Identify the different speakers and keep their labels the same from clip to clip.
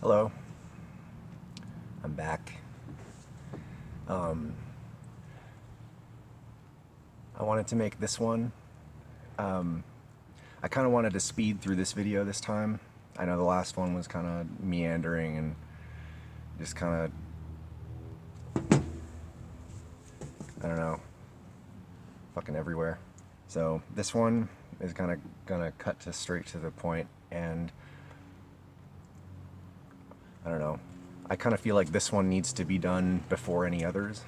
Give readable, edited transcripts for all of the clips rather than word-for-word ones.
Speaker 1: Hello, I'm back. I wanted to make this one. I kind of wanted to speed through this video this time. I know the last one was kind of meandering and just kind of, I don't know, fucking everywhere. So this one is kind of gonna cut to straight to the point, and I don't know. I kind of feel like this one needs to be done before any others.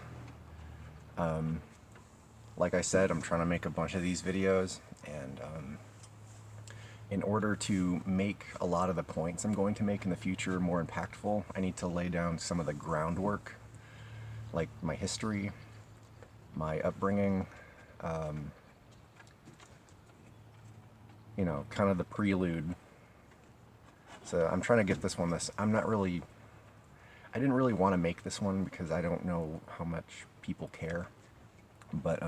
Speaker 1: Like I said, I'm trying to make a bunch of these videos, and in order to make a lot of the points I'm going to make in the future more impactful, I need to lay down some of the groundwork, like my history, my upbringing, you know, kind of the prelude. So I'm trying to get this one. I didn't really want to make this one because I don't know how much people care, but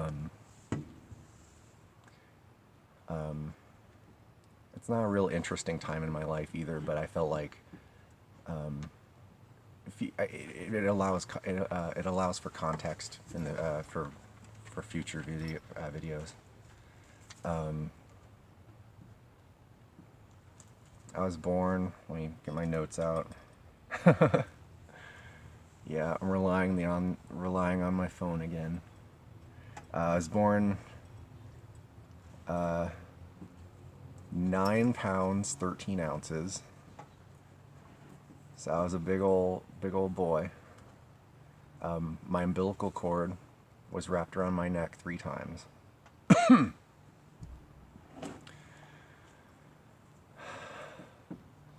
Speaker 1: it's not a real interesting time in my life either. But I felt like it allows for context in the for future videos. I was born. Let me get my notes out. Yeah, I'm relying on my phone again. I was born 9 pounds 13 ounces. So I was a big old boy. My umbilical cord was wrapped around my neck 3 times.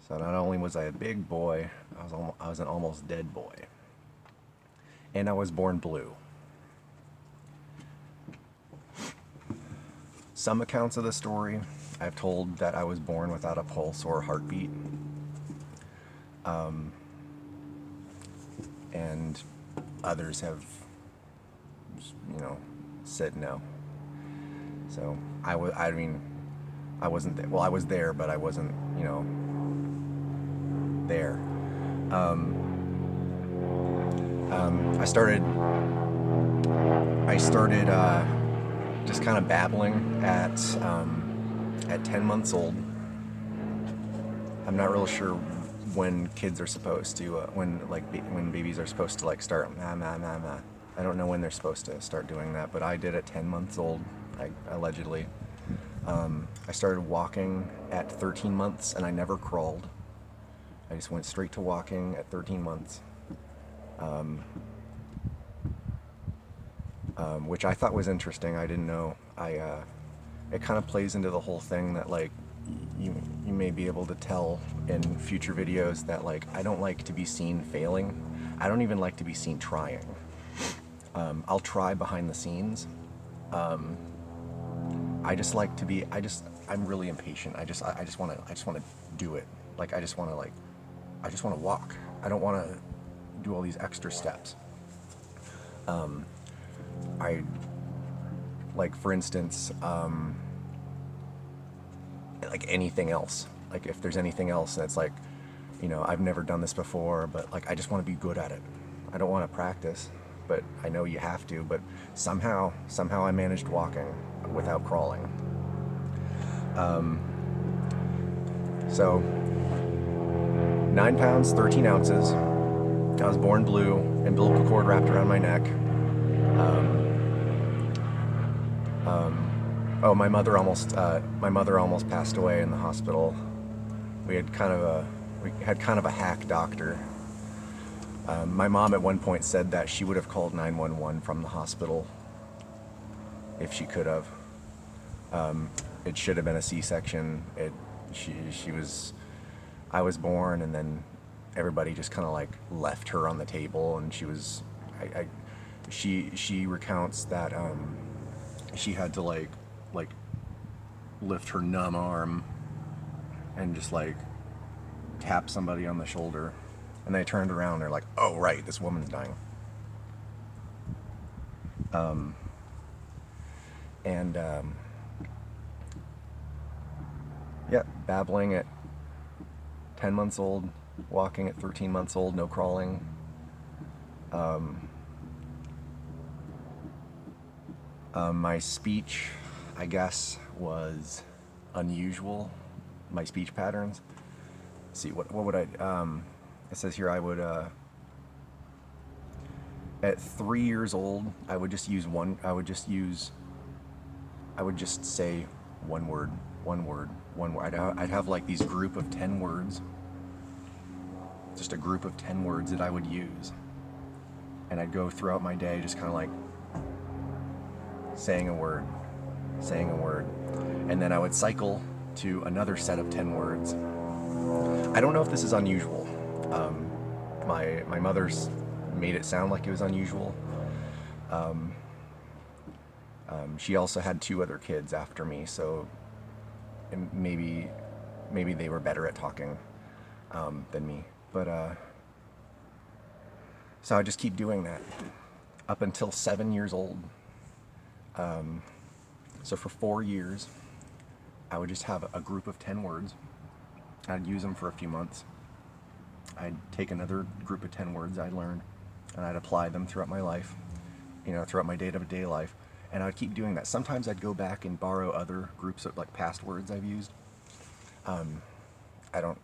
Speaker 1: So not only was I a big boy, I was an almost dead boy. And I was born blue. Some accounts of the story, I've told that I was born without a pulse or a heartbeat. And others have, you know, said no. So I wasn't there. Well, I was there, but I wasn't, you know, there. I started just kind of babbling at 10 months old. I'm not real sure when kids are supposed to, when babies are supposed to like start ma ma ma ma. I don't know when they're supposed to start doing that, but I did at 10 months old, allegedly. I started walking at 13 months, and I never crawled. I just went straight to walking at 13 months. Which I thought was interesting. I didn't know. It kind of plays into the whole thing that like you may be able to tell in future videos that like I don't like to be seen failing. I don't even like to be seen trying. I'll try behind the scenes. I just like to be. I'm really impatient. I just want to do it. Like I just want to walk. I don't want to do all these extra steps. Like for instance, like anything else. Like if there's anything else that's like, you know, I've never done this before, but like I just want to be good at it. I don't want to practice, but I know you have to. But somehow I managed walking without crawling. So 9 pounds 13 ounces. I was born blue, umbilical cord wrapped around my neck. Oh, my mother almost passed away in the hospital. We had kind of a hack doctor. My mom at one point said that she would have called 911 from the hospital if she could have. It should have been a C-section. I was born, and then everybody just kind of like left her on the table, and she recounts that she had to like lift her numb arm and just like tap somebody on the shoulder, and they turned around and they're like, oh right, this woman's dying. Yeah, babbling at 10 months old, walking at 13 months old, no crawling. My speech, I guess, was unusual. My speech patterns. Let's see, what would I? It says here I would. At 3 years old, I would just use one. I would just say one word, one word, one word. I'd have like these group of 10 words. Just a group of 10 words that I would use. And I'd go throughout my day just kind of like saying a word, saying a word. And then I would cycle to another set of 10 words. I don't know if this is unusual. My mother's made it sound like it was unusual. She also had 2 other kids after me, so maybe they were better at talking than me. But so I just keep doing that up until 7 years old. So for 4 years, I would just have a group of 10 words. I'd use them for a few months. I'd take another group of 10 words I learned, and I'd apply them throughout my life, throughout my day-to-day life. And I'd keep doing that. Sometimes I'd go back and borrow other groups of like past words I've used. I don't,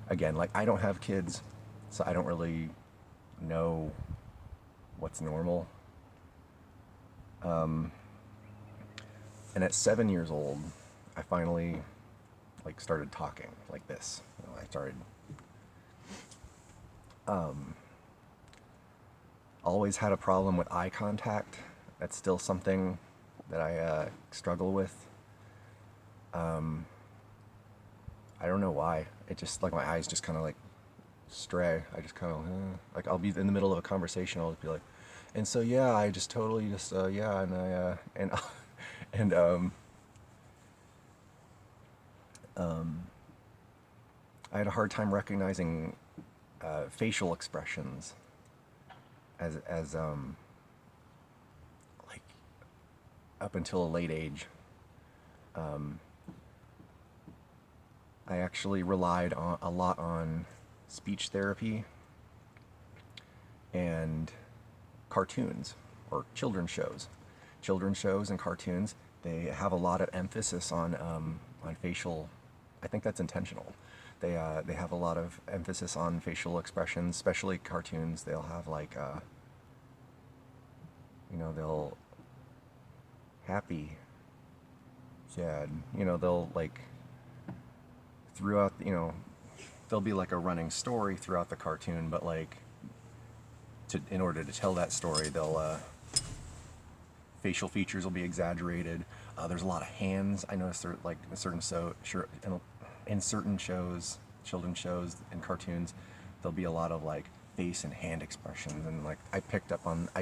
Speaker 1: again, like I don't have kids, so I don't really know what's normal. And at 7 years old, I finally like started talking like this. I started always had a problem with eye contact. That's still something that I struggle with. I don't know why. It just like my eyes just kind of like stray. I just kind of like I'll be in the middle of a conversation. I'll just be like, and so yeah, I just totally just yeah, and I and I had a hard time recognizing facial expressions as like up until a late age. I actually relied a lot on speech therapy and cartoons or children's shows. Children's shows and cartoons, they have a lot of emphasis on facial. I think that's intentional. They have a lot of emphasis on facial expressions, especially cartoons. They'll have like they'll happy, sad. They'll like throughout. There'll be like a running story throughout the cartoon, but like in order to tell that story, they'll facial features will be exaggerated. There's a lot of hands. I noticed there like in certain shows, children's shows and cartoons, there'll be a lot of like face and hand expressions, and like I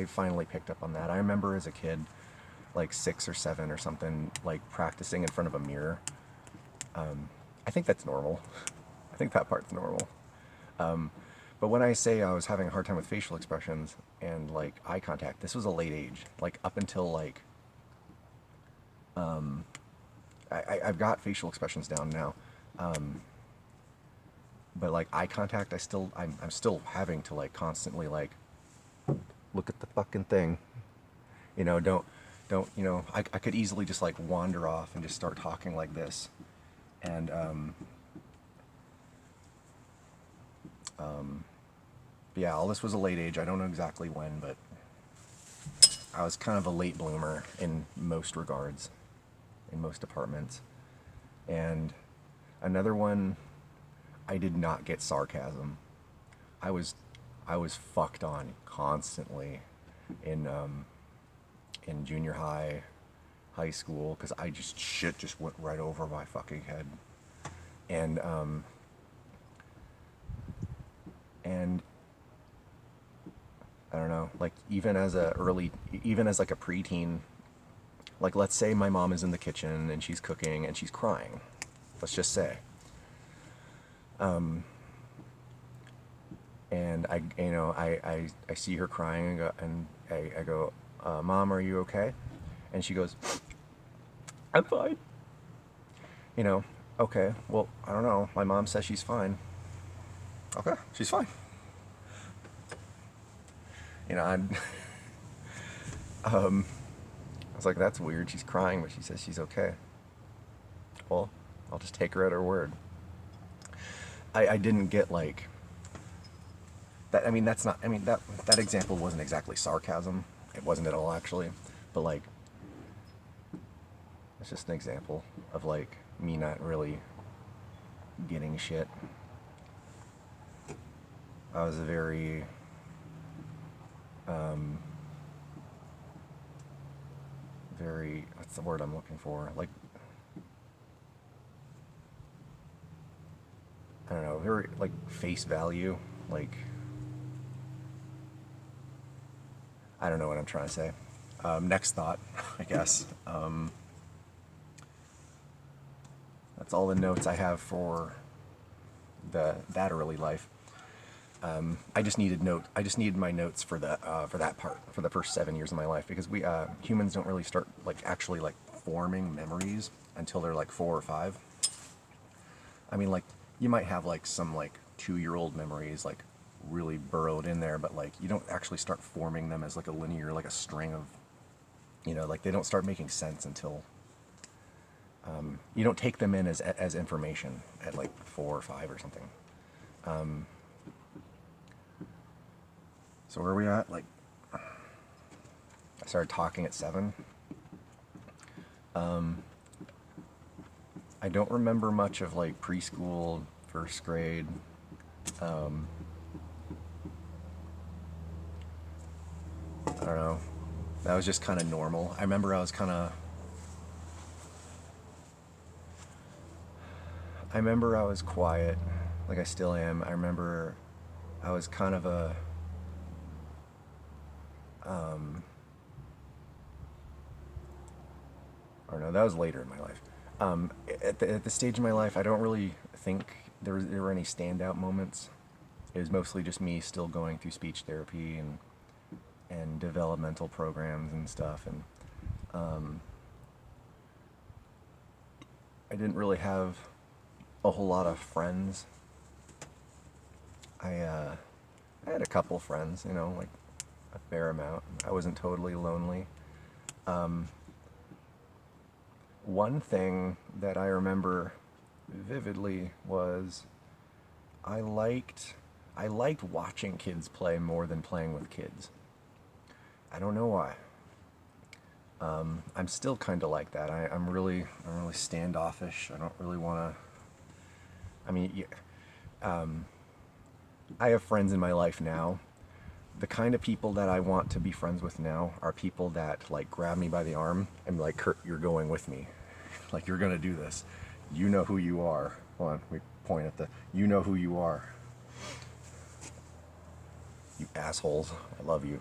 Speaker 1: finally picked up on that. I remember as a kid, like 6 or 7 or something, like practicing in front of a mirror. I think that's normal. I think that part's normal. But when I say I was having a hard time with facial expressions and like eye contact, this was a late age, like up until like I've got facial expressions down now. But like eye contact, I'm still having to like constantly like look at the fucking thing. Don't I could easily just like wander off and just start talking like this. And yeah, all this was a late age. I don't know exactly when, but I was kind of a late bloomer in most regards, in most departments. And another one, I did not get sarcasm. I was fucked on constantly in junior high, high school, because shit just went right over my fucking head. And I don't know, like even as like a preteen, like let's say my mom is in the kitchen and she's cooking and she's crying, let's just say. And I see her crying and I go, Mom, are you okay? And she goes, I'm fine. Okay, well, I don't know. My mom says she's fine. Okay, she's fine. You know, I was like, that's weird. She's crying, but she says she's okay. Well, I'll just take her at her word. I didn't get like that. I mean, that's not. I mean, that example wasn't exactly sarcasm. It wasn't at all, actually. But like, it's just an example of like me not really getting shit. I was a very very, what's the word I'm looking for? Like, I don't know, very like face value. Like, I don't know what I'm trying to say. Next thought, I guess. That's all the notes I have for that early life. I just needed my notes for that part, for the first 7 years of my life, because we humans don't really start like actually like forming memories until they're like 4 or 5. I mean, like, you might have like some like 2-year-old memories like really burrowed in there, but like you don't actually start forming them as like a linear, like a string of, like they don't start making sense until you don't take them in as information at like 4 or 5 or something. So where are we at? Like, I started talking at 7. I don't remember much of like preschool, first grade. I don't know. That was just kind of normal. I remember I was quiet, like I still am. I remember I was kind of a, or no, that was later in my life. At the stage of my life, I don't really think there were any standout moments. It was mostly just me still going through speech therapy and developmental programs and stuff, and I didn't really have a whole lot of friends. I had a couple friends, like a fair amount. I wasn't totally lonely. One thing that I remember vividly was I liked watching kids play more than playing with kids. I don't know why. I'm still kind of like that. I'm really standoffish. I don't really want to. I mean, I have friends in my life now. The kind of people that I want to be friends with now are people that like grab me by the arm and be like, Kurt, you're going with me. Like, you're gonna do this. You know who you are. Hold on, we point at you know who you are. You assholes. I love you.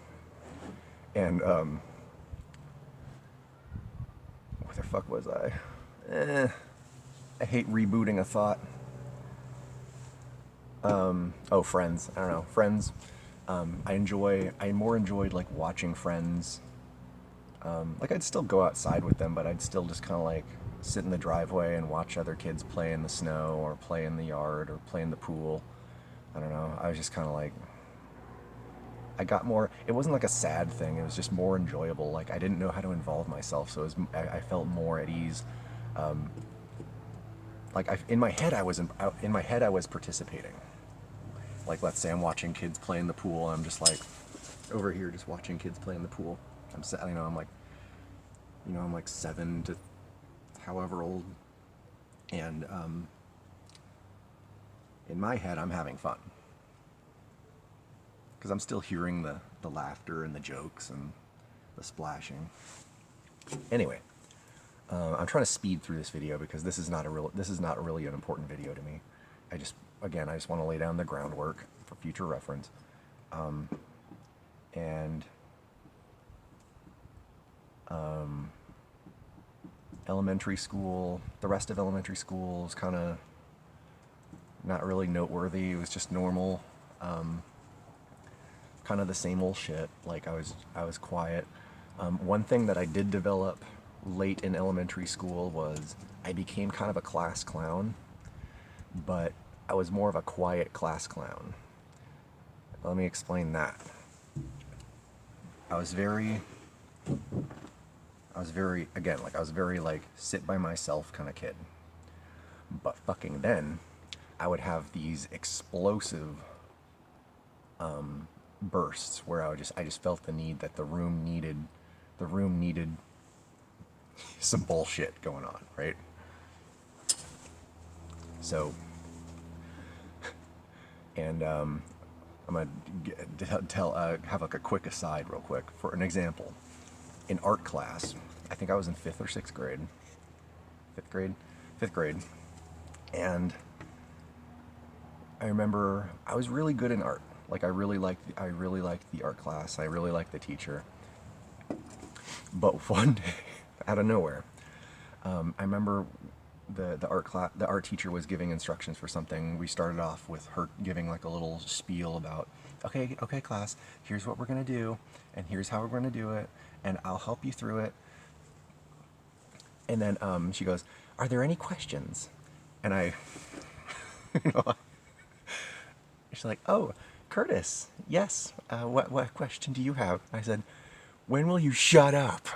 Speaker 1: And, where the fuck was I? I hate rebooting a thought. Oh, Friends. I don't know. Friends. I more enjoyed like watching Friends. Like, I'd still go outside with them, but I'd still just kind of like sit in the driveway and watch other kids play in the snow or play in the yard or play in the pool. I don't know. I was just kind of like, I got more, it wasn't like a sad thing. It was just more enjoyable. Like, I didn't know how to involve myself, so I felt more at ease. Like, in my head I was participating. Like, let's say I'm watching kids play in the pool, and I'm just like over here just watching kids play in the pool. I'm like 7 to however old, and in my head I'm having fun because I'm still hearing the laughter and the jokes and the splashing. Anyway, I'm trying to speed through this video because this is not really an important video to me. I just want to lay down the groundwork for future reference. Elementary school, the rest of elementary school was kind of not really noteworthy. It was just normal, kind of the same old shit. Like, I was quiet. One thing that I did develop late in elementary school was I became kind of a class clown, but I was more of a quiet class clown. Let me explain that. I was very, again, like I was very like sit by myself kind of kid. But fucking then, I would have these explosive bursts where I just felt the need that the room needed some bullshit going on, right? So, and I'm gonna have like a quick aside real quick for an example. In art class, I think I was in fifth or sixth grade, fifth grade, and I remember I was really good in art. Like I really liked the art class. I really liked the teacher. But one day, out of nowhere, I remember the art teacher was giving instructions for something. We started off with her giving like a little spiel about, okay class, here's what we're gonna do, and here's how we're gonna do it, and I'll help you through it. And then she goes, "Are there any questions?" And I, you know, she's like, "Oh, Curtis, yes. What question do you have?" I said, "When will you shut up?"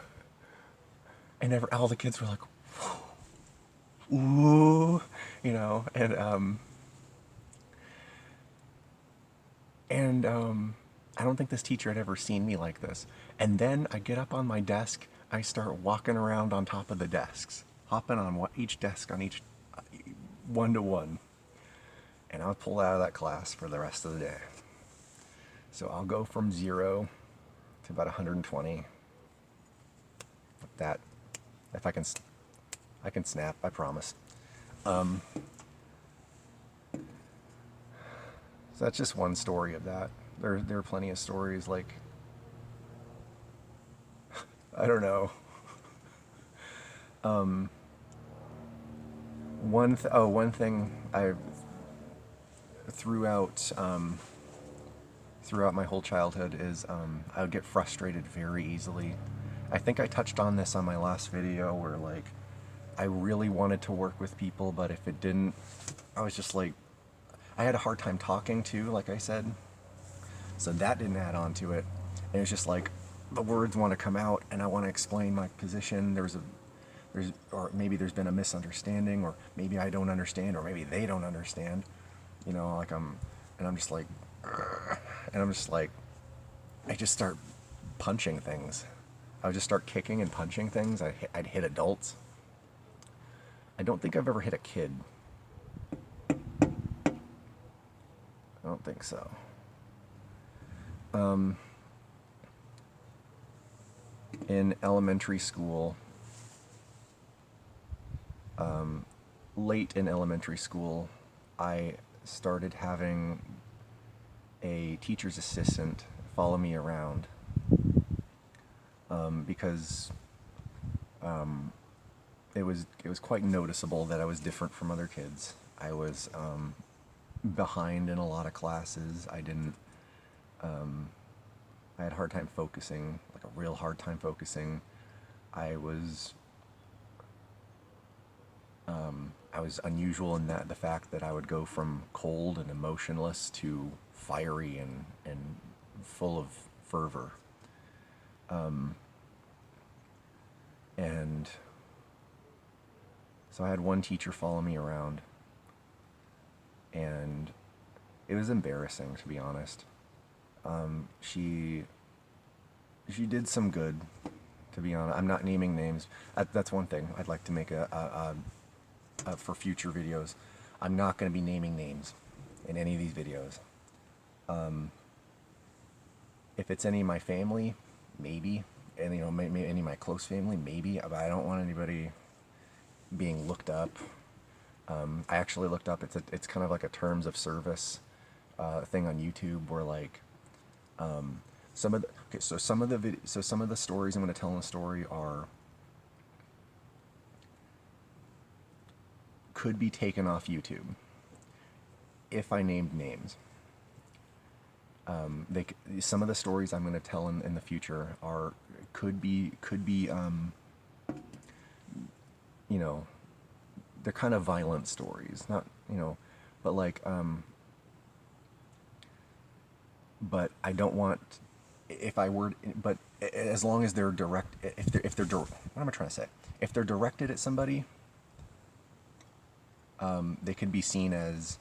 Speaker 1: And all the kids were like, "Ooh," you know, and I don't think this teacher had ever seen me like this. And then I get up on my desk, I start walking around on top of the desks, hopping on each desk on each one to one, and I'll pull out of that class for the rest of the day. So I'll go from 0 to about 120. That, if I can snap, I promise. So that's just one story of that. There are plenty of stories like, I don't know. One thing I throughout throughout my whole childhood is I would get frustrated very easily. I think I touched on this on my last video where like I really wanted to work with people, but if it didn't, I was just like, I had a hard time talking too, like I said. So that didn't add on to it. And it was just like the words want to come out and I want to explain my position. Or maybe there's been a misunderstanding, or maybe I don't understand, or maybe they don't understand. You know, like I'm just like, and I'm just like, I just start punching things. I would just start kicking and punching things. I'd hit adults. I don't think I've ever hit a kid. I don't think so. In elementary school, late in elementary school, I started having a teacher's assistant follow me around because it was quite noticeable that I was different from other kids. I was behind in a lot of classes. I had a hard time focusing, like a real hard time focusing. I was unusual in that the fact that I would go from cold and emotionless to fiery and full of fervor. And so I had one teacher follow me around, and it was embarrassing, to be honest. She did some good, to be honest. I'm not naming names. That's one thing I'd like to make for future videos. I'm not going to be naming names in any of these videos. If it's any of my family, maybe, and you know, maybe any of my close family, maybe. But I don't want anybody being looked up. I actually looked up. It's kind of like a terms of service thing on YouTube where like some of the stories I'm going to tell in the story could be taken off YouTube if I named names. Some of the stories I'm going to tell in the future could be you know, they're kind of violent stories, not, you know, But like, but I don't want, if I were, but as long as they're direct, what am I trying to say? If they're directed at somebody, they could be seen as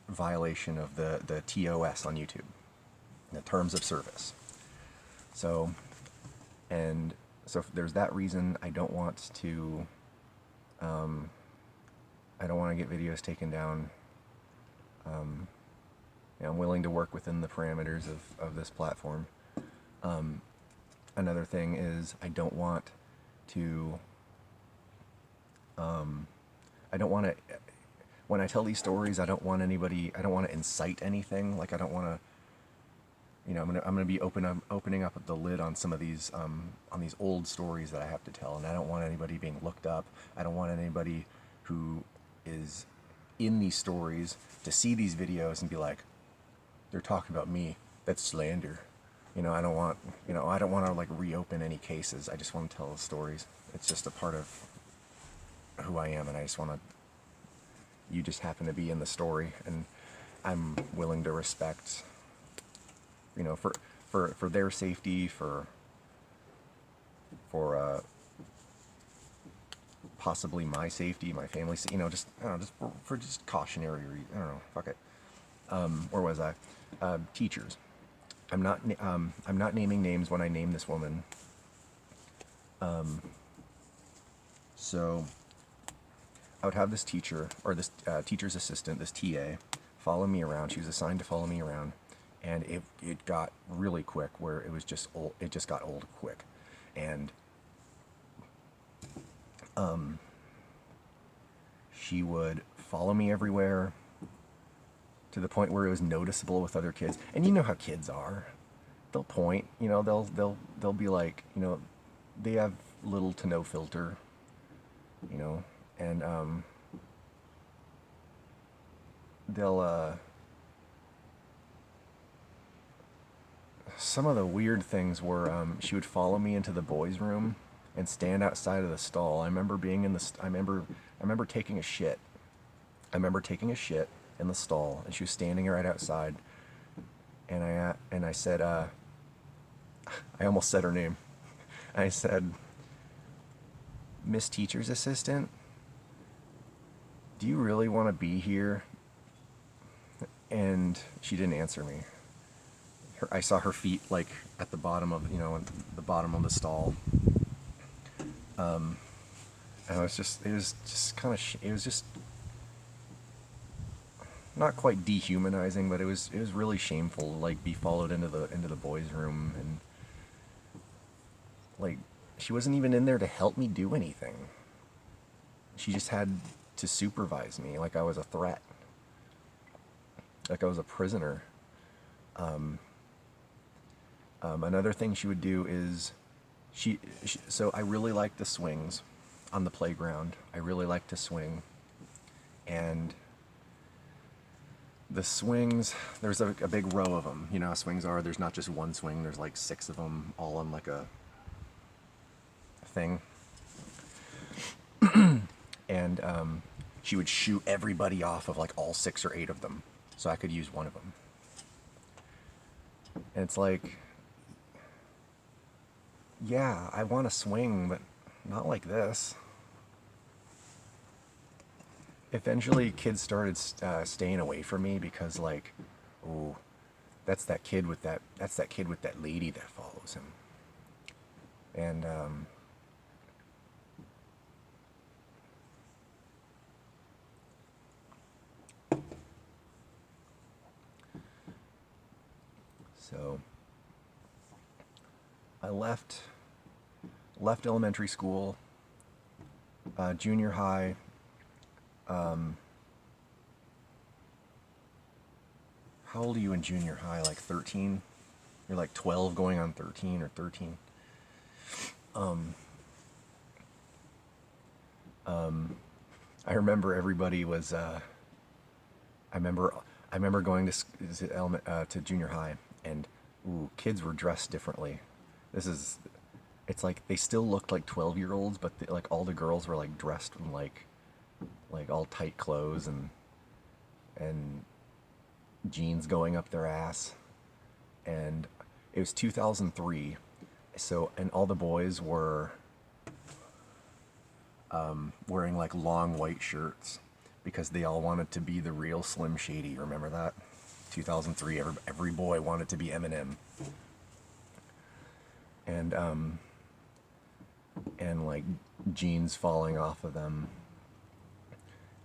Speaker 1: violation of the TOS on YouTube, the terms of service. So, and so there's that reason I don't want to, I don't want to get videos taken down. I'm willing to work within the parameters of this platform. Another thing is I don't want to, I don't want to, when I tell these stories, I don't want to incite anything. Like I don't want to, I'm gonna be opening up the lid on some of these, on these old stories that I have to tell, and I don't want anybody being looked up. I don't want anybody who is in these stories to see these videos and be like, they're talking about me. That's slander. I don't want, I don't want to like reopen any cases. I just want to tell the stories. It's just a part of who I am, and I just want to, you just happen to be in the story, and I'm willing to respect, for their safety, for possibly my safety, my family's, just, I don't know, just for just cautionary, I don't know, fuck it. Where was I? Teachers. I'm not naming names when I name this woman. So I would have this teacher, or this teacher's assistant, this TA, follow me around. She was assigned to follow me around, and it got really quick, where it was just old. It just got old quick, and she would follow me everywhere, to the point where it was noticeable with other kids. And you know how kids are. They'll point, they'll be like, they have little to no filter, and they'll some of the weird things were, she would follow me into the boys' room and stand outside of the stall. I remember being in the I remember taking a shit. I remember taking a shit in the stall, and she was standing right outside, and I said, I almost said her name. I said, "Miss Teacher's Assistant, do you really want to be here?" And she didn't answer me. I saw her feet like at the bottom of, the bottom of the stall. And it was just kind of, it was just not quite dehumanizing, but it was really shameful to like be followed into the boys' room, and like she wasn't even in there to help me do anything. She just had to supervise me like I was a threat, like I was a prisoner. Another thing she would do is so I really liked the swings on the playground. I really liked to swing, and the swings, there's a big row of them. You know how swings are? There's not just one swing, there's like 6 of them all on like a thing. And she would shoot everybody off of like all 6 or 8 of them, so I could use one of them. And it's like, yeah, I want to swing, but not like this. Eventually, kids started staying away from me because, like, oh, that's that kid with that lady that follows him. And so I left elementary school, junior high. How old are you in junior high? Like 13? You're like 12 going on 13 or 13. I remember everybody was, I remember going to junior high, and ooh, kids were dressed differently. It's like they still looked like 12-year-olds, but like all the girls were like dressed in like all tight clothes, and and jeans going up their ass. And it was 2003, so, and all the boys were wearing like long white shirts because they all wanted to be the real Slim Shady. Remember that? 2003, every boy wanted to be Eminem. And like jeans falling off of them.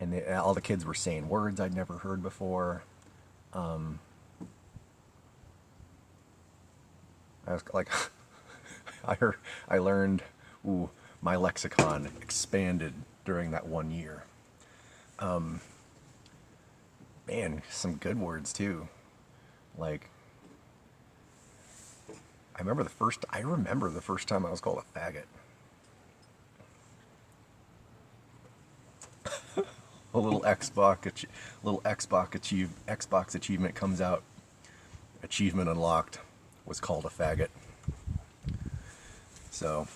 Speaker 1: And all the kids were saying words I'd never heard before. I was like, I learned, my lexicon expanded during that 1 year. Man, some good words too. Like, I remember the first time I was called a faggot. A little Xbox achievement comes out. Achievement unlocked. Was called a faggot. So,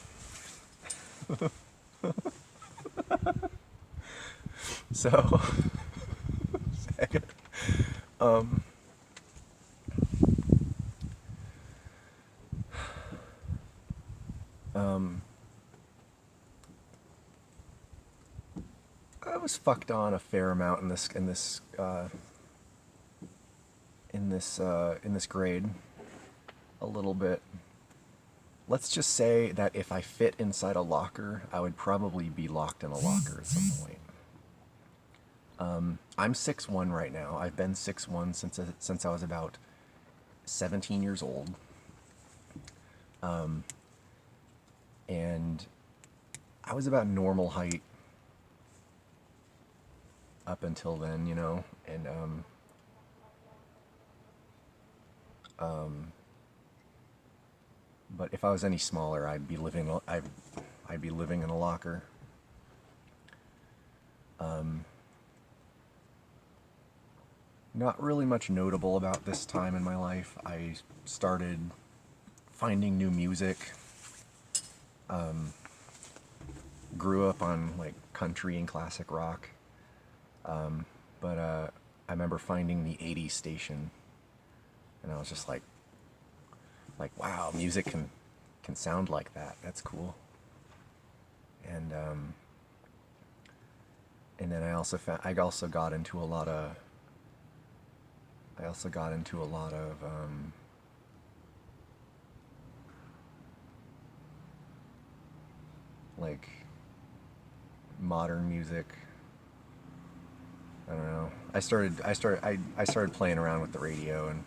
Speaker 1: faggot. I was fucked on a fair amount in this grade. A little bit. Let's just say that if I fit inside a locker, I would probably be locked in a locker at some point. I'm 6'1" right now. I've been 6'1" since I was about 17 years old. And I was about normal height up until then, you know, and but if I was any smaller, I'd be living in a locker. Not really much notable about this time in my life. I started finding new music. Grew up on like country and classic rock. But I remember finding the 80s station, and I was just like, wow, music can sound like that. That's cool. And then I also got into a lot of like modern music. I don't know. I started playing around with the radio, and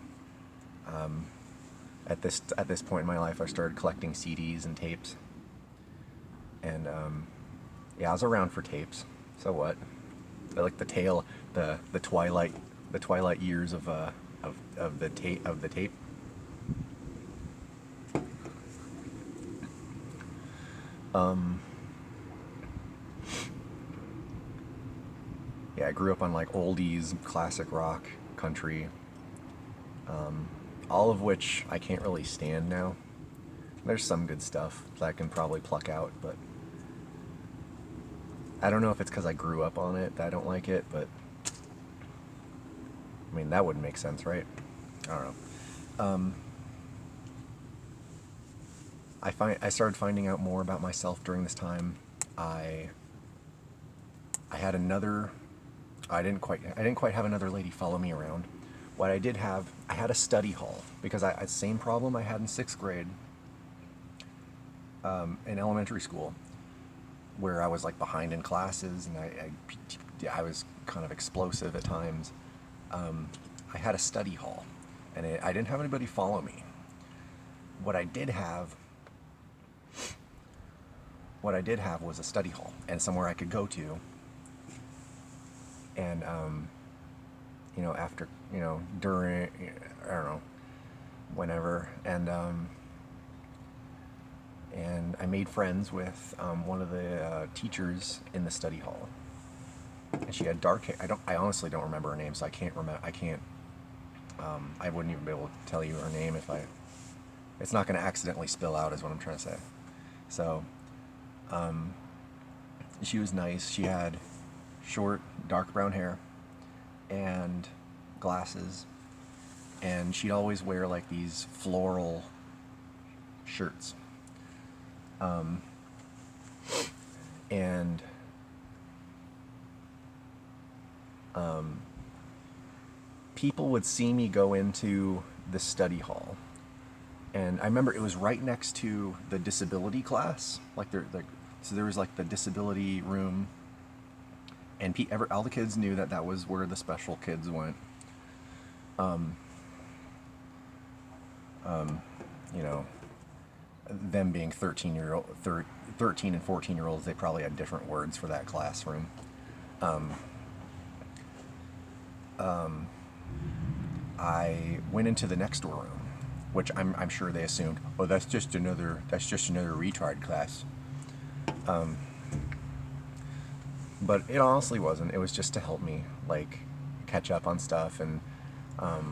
Speaker 1: at this point in my life, I started collecting CDs and tapes. And yeah, I was around for tapes. So what? I like the twilight years of the tape. Yeah, I grew up on like oldies, classic rock, country, all of which I can't really stand now. There's some good stuff that I can probably pluck out, but I don't know if it's because I grew up on it that I don't like it, but I mean, that wouldn't make sense, right? I don't know. I started finding out more about myself during this time. I had another. I didn't quite have another lady follow me around. What I did have, I had a study hall, because same problem I had in 6th grade in elementary school, where I was like behind in classes, and I was kind of explosive at times. I had a study hall, and I didn't have anybody follow me. What I did have was a study hall and somewhere I could go to. And you know, after, you know, during, I don't know, whenever, and I made friends with one of the teachers in the study hall, and she had dark hair. I honestly don't remember her name, so I can't. I wouldn't even be able to tell you her name if I. It's not going to accidentally spill out, is what I'm trying to say. So, she was nice. She had short, dark brown hair, and glasses, and she'd always wear like these floral shirts. And people would see me go into the study hall, and I remember it was right next to the disability class. So there was like the disability room, and all the kids knew that that was where the special kids went. You know, them being 13 and 14-year-olds, they probably had different words for that classroom. I went into the next door room, which I'm sure they assumed, oh, that's just another retard class. But it honestly wasn't. It was just to help me like catch up on stuff, and oh,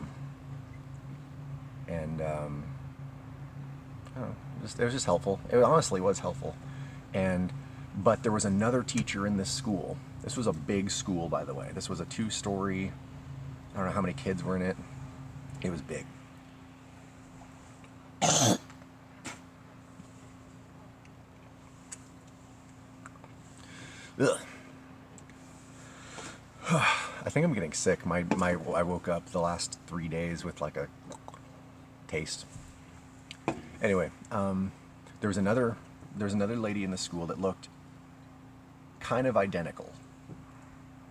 Speaker 1: it was just helpful. It honestly was helpful. But there was another teacher in this school. This was a big school, by the way. This was a 2-story. I don't know how many kids were in it. It was big. Ugh. I think I'm getting sick. I woke up the last 3 days with like a taste. Anyway, there was another lady in the school that looked kind of identical.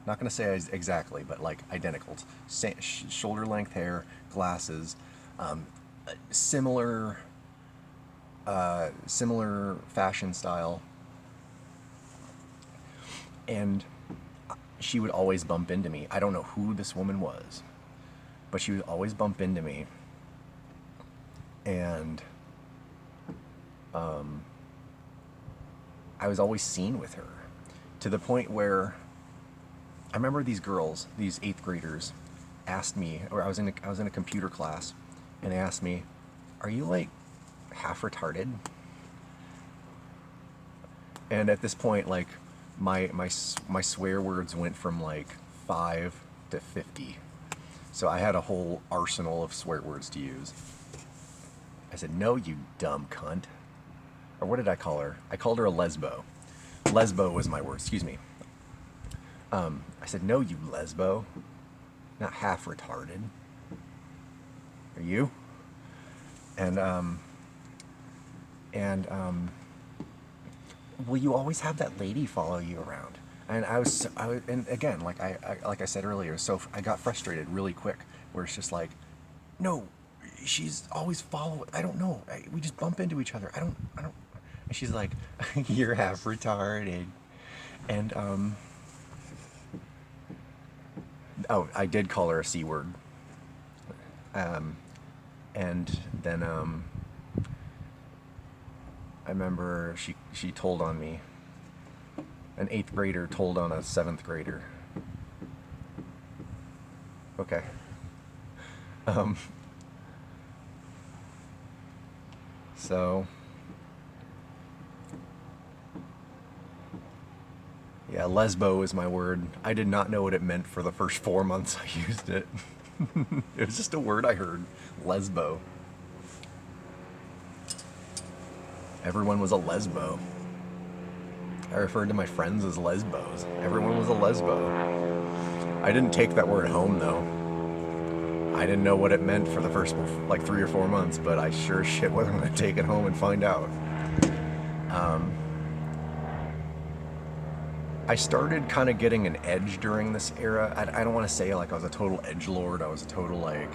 Speaker 1: Not going to say exactly, but like identical. Shoulder length hair, glasses, similar fashion style, and she would always bump into me. I don't know who this woman was, but she would always bump into me, and I was always seen with her, to the point where I remember these girls, these 8th graders, asked me, or I was in a computer class, and they asked me, "Are you like half retarded?" And at this point, like my swear words went from like 5 to 50, so I had a whole arsenal of swear words to use. I said, "No, you dumb cunt." Or what did I call her? I called her a lesbo. Lesbo was my word, excuse me. I said, "No, you lesbo. Not half retarded. Are you?" And well, you always have that lady follow you around. And and again, like I said earlier, so I got frustrated really quick, where it's just like, no, she's always following. I don't know. We just bump into each other. I don't. And she's like, "You're half retarded." And oh, I did call her a C word. And then I remember she told on me. An 8th grader told on a 7th grader. Okay. So yeah, lesbo is my word. I did not know what it meant for the first 4 months I used it. It was just a word I heard. Lesbo. Everyone was a lesbo. I referred to my friends as lesbos. Everyone was a lesbo. I didn't take that word home, though. I didn't know what it meant for the first like 3 or 4 months, but I sure shit wasn't going to take it home and find out. I started kind of getting an edge during this era. I don't want to say like I was a total edgelord. I was a total like,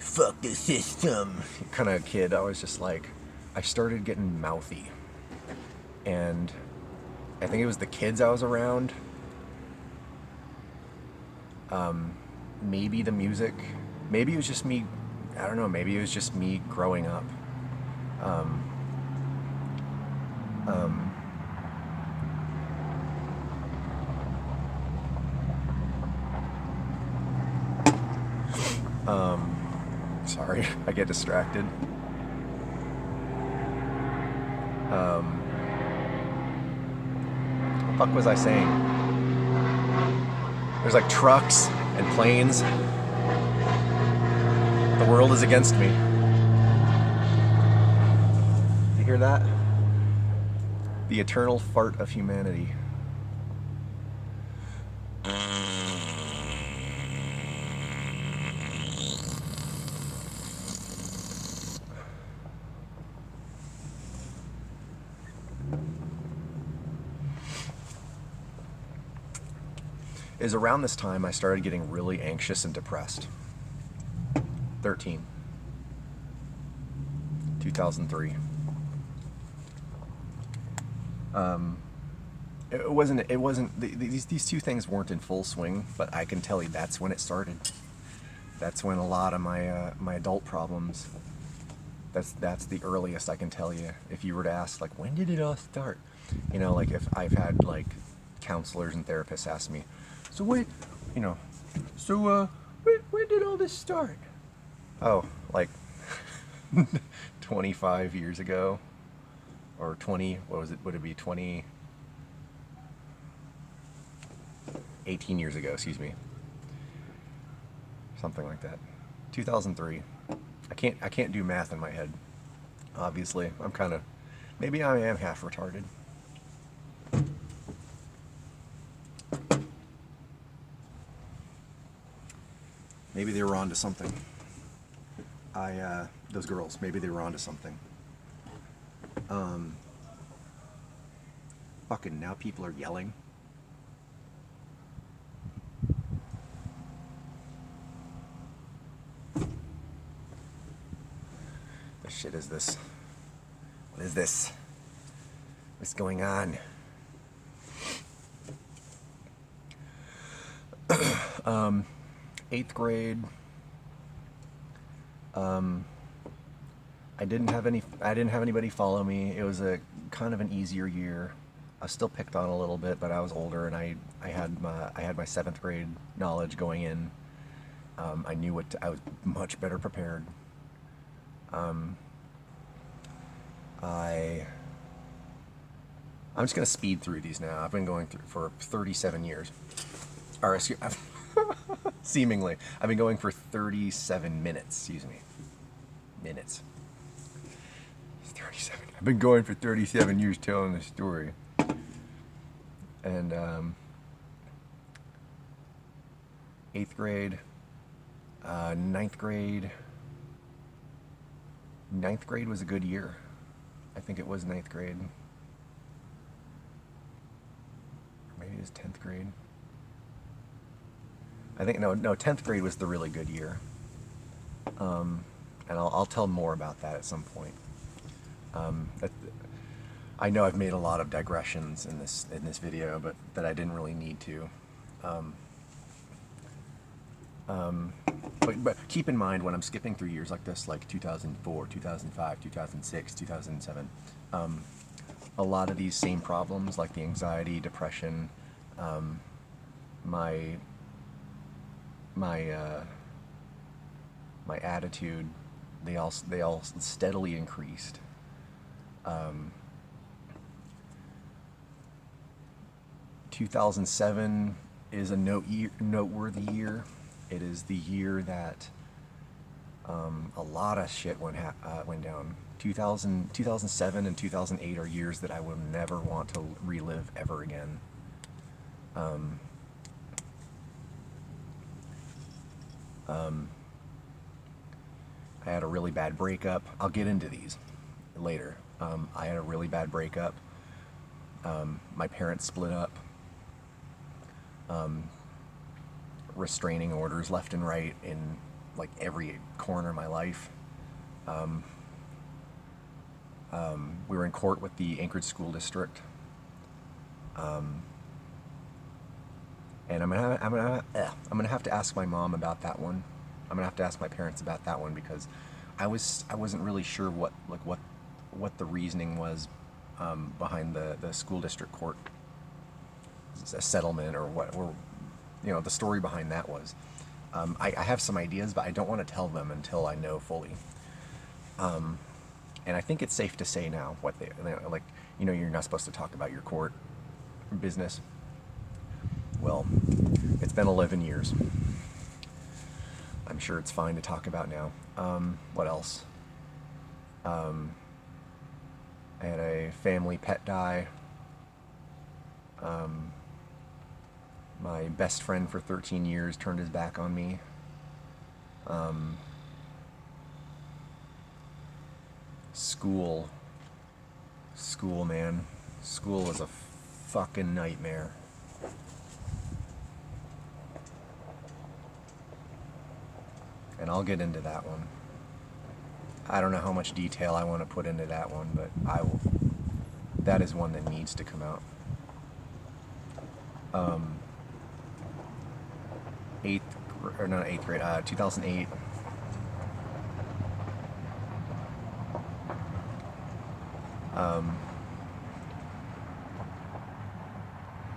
Speaker 1: fuck the system kind of kid. I was just like, I started getting mouthy. And I think it was the kids I was around. Maybe the music. Maybe it was just me. I don't know. Maybe it was just me growing up. Sorry, I get distracted. What the fuck was I saying? There's like trucks and planes. The world is against me. You hear that? The eternal fart of humanity. It was around this time I started getting really anxious and depressed. 2003. It wasn't, these two things weren't in full swing, but I can tell you that's when it started. That's when a lot of my, my adult problems, that's the earliest I can tell you. If you were to ask, like, when did it all start? You know, like, if I've had, like, counselors and therapists ask me, so when did all this start? Oh, like 25 years ago, or 20, what was it, would it be 18 years ago, excuse me. Something like that. 2003. I can't do math in my head. Obviously, maybe I am half retarded. Maybe they were onto something. Those girls, maybe they were onto something. Fucking now people are yelling. What shit is this? What is this? What's going on? 8th grade. I didn't have anybody follow me. It was a kind of an easier year. I was still picked on a little bit, but I was older, and I had my 7th grade knowledge going in. I knew I was much better prepared. I'm just gonna speed through these now. I've been going through for 37 years. Or excuse, seemingly, I've been going for 37 minutes. Excuse me, minutes. 37. I've been going for 37 years telling this story. And 8th grade, 9th grade. 9th grade was a good year. I think it was 9th grade. Maybe it was 10th grade. I think, no, 10th grade was the really good year. And I'll tell more about that at some point. I know I've made a lot of digressions in this video, but that I didn't really need to. But keep in mind when I'm skipping through years like this, like 2004, 2005, 2006, 2007, a lot of these same problems, like the anxiety, depression, my attitude, they all steadily increased. 2007 is a noteworthy year. It is the year that a lot of shit went down. 2007 and 2008 are years that I will never want to relive ever again. I had a really bad breakup. I'll get into these later. I had a really bad breakup. My parents split up. Restraining orders left and right in like every corner of my life. We were in court with the Anchorage School District. And I'm gonna have to ask my mom about that one. I'm gonna have to ask my parents about that one because I wasn't really sure what the reasoning was behind the school district court settlement or what, or the story behind that was. I have some ideas, but I don't want to tell them until I know fully. And I think it's safe to say now what like, you're not supposed to talk about your court business. Well, it's been 11 years. I'm sure it's fine to talk about now. What else? I had a family pet die. My best friend for 13 years turned his back on me. School. School, man. School is a fucking nightmare. And I'll get into that one. I don't know how much detail I want to put into that one, but I will. That is one that needs to come out. Not eighth grade, 2008.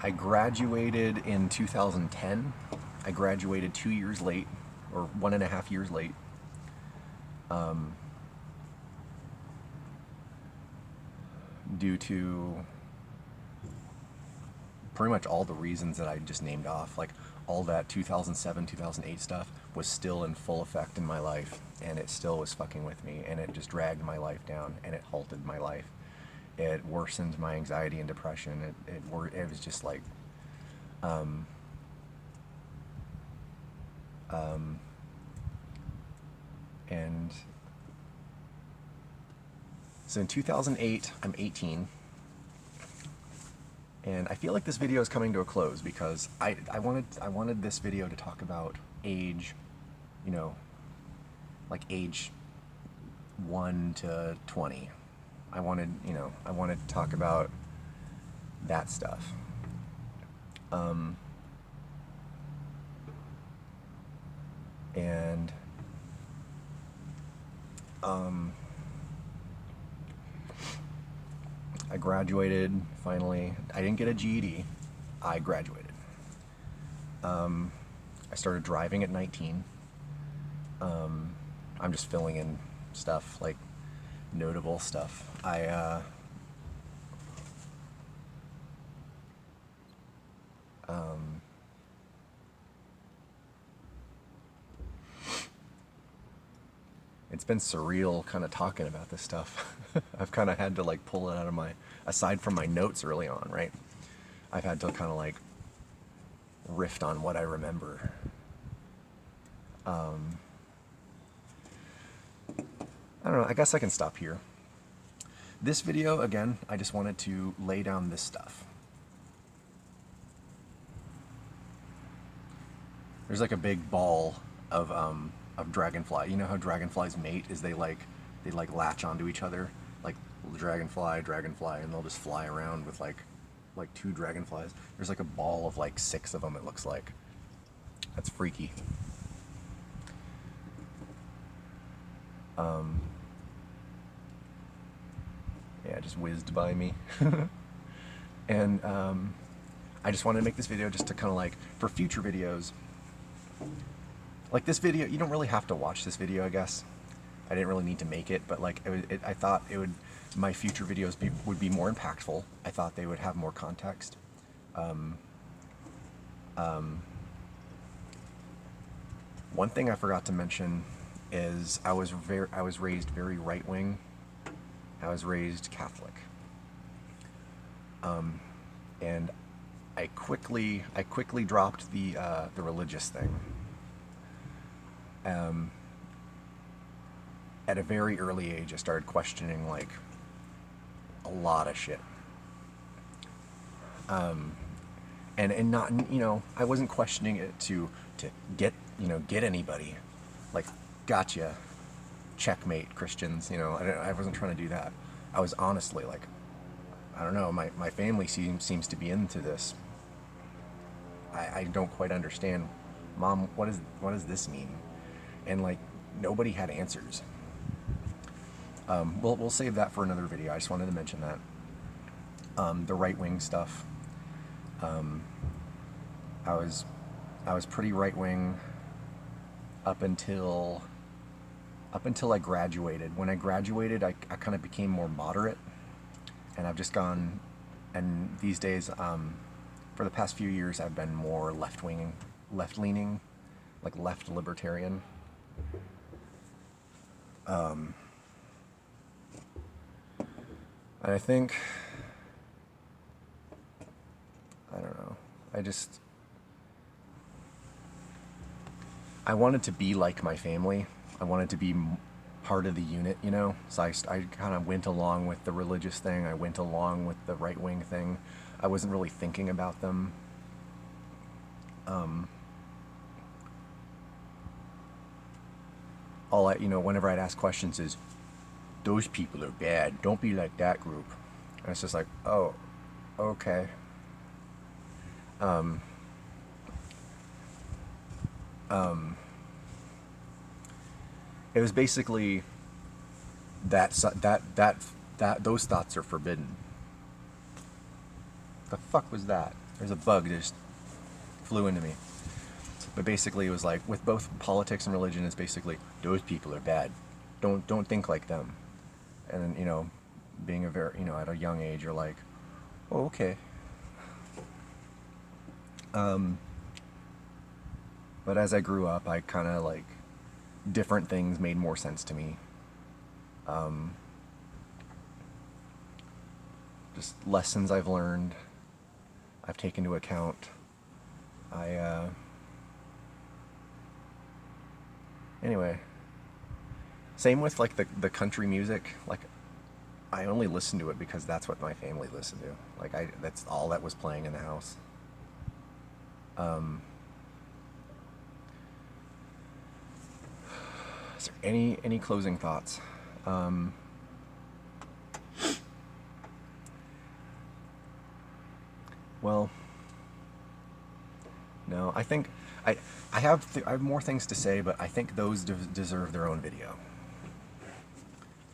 Speaker 1: I graduated in 2010. I graduated 2 years late, or 1.5 years late. Due to pretty much all the reasons that I just named off. Like, all that 2007, 2008 stuff was still in full effect in my life, and it still was fucking with me, and it just dragged my life down, and it halted my life. It worsened my anxiety and depression. It was just like, and so in 2008, I'm 18. And I feel like this video is coming to a close because I wanted this video to talk about age, you know, like age 1 to 20. I wanted to talk about that stuff. I graduated finally. I didn't get a GED. I graduated. I started driving at 19. I'm just filling in stuff, like notable stuff. It's been surreal kind of talking about this stuff. I've kind of had to like pull it out of aside from my notes early on, right? I've had to kind of like riff on what I remember. I don't know, I guess I can stop here. This video, again, I just wanted to lay down this stuff. There's like a big ball of dragonfly. You know how dragonflies mate is they latch onto each other, like dragonfly, and they'll just fly around with like 2 dragonflies. There's like a ball of like 6 of them, it looks like. That's freaky. Yeah, it just whizzed by me. And I just wanted to make this video just to kind of like, for future videos, like this video, you don't really have to watch this video, I guess. I didn't really need to make it, but like I thought my future videos would be more impactful. I thought they would have more context. One thing I forgot to mention is I was raised very right-wing. I was raised Catholic. And I quickly dropped the religious thing. At a very early age, I started questioning like a lot of shit. And not, I wasn't questioning it to get anybody. Like, gotcha, checkmate, Christians. I wasn't trying to do that. I was honestly like, I don't know, my family seems to be into this. I don't quite understand. Mom, what does this mean? And like, nobody had answers. We'll save that for another video. I just wanted to mention that. The right-wing stuff. I was pretty right-wing up until I graduated. When I graduated, I kind of became more moderate, and I've just gone, and these days, for the past few years, I've been more left-leaning, like left libertarian. And I think, I don't know, I wanted to be like my family. I wanted to be part of the unit, you know? So I kind of went along with the religious thing. I went along with the right wing thing. I wasn't really thinking about them. Whenever I'd ask questions is, those people are bad. Don't be like that group. And it's just like, oh, okay. It was basically that those thoughts are forbidden. The fuck was that? There's a bug that just flew into me. But basically, it was like with both politics and religion, it's basically those people are bad. Don't think like them. And then being at a young age, you're like, oh, okay. But as I grew up, I kind of like different things made more sense to me. Just lessons I've learned, I've taken into account. Anyway, same with like the country music. Like, I only listen to it because that's what my family listened to. Like, that's all that was playing in the house. Is there any closing thoughts? Well, no. I think I have more things to say, but I think those deserve their own video.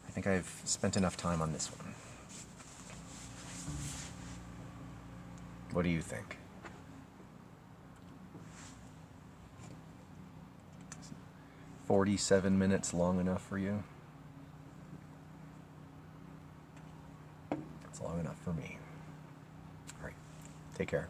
Speaker 1: I think I've spent enough time on this one. What do you think? 47 minutes long enough for you? It's long enough for me. All right. Take care.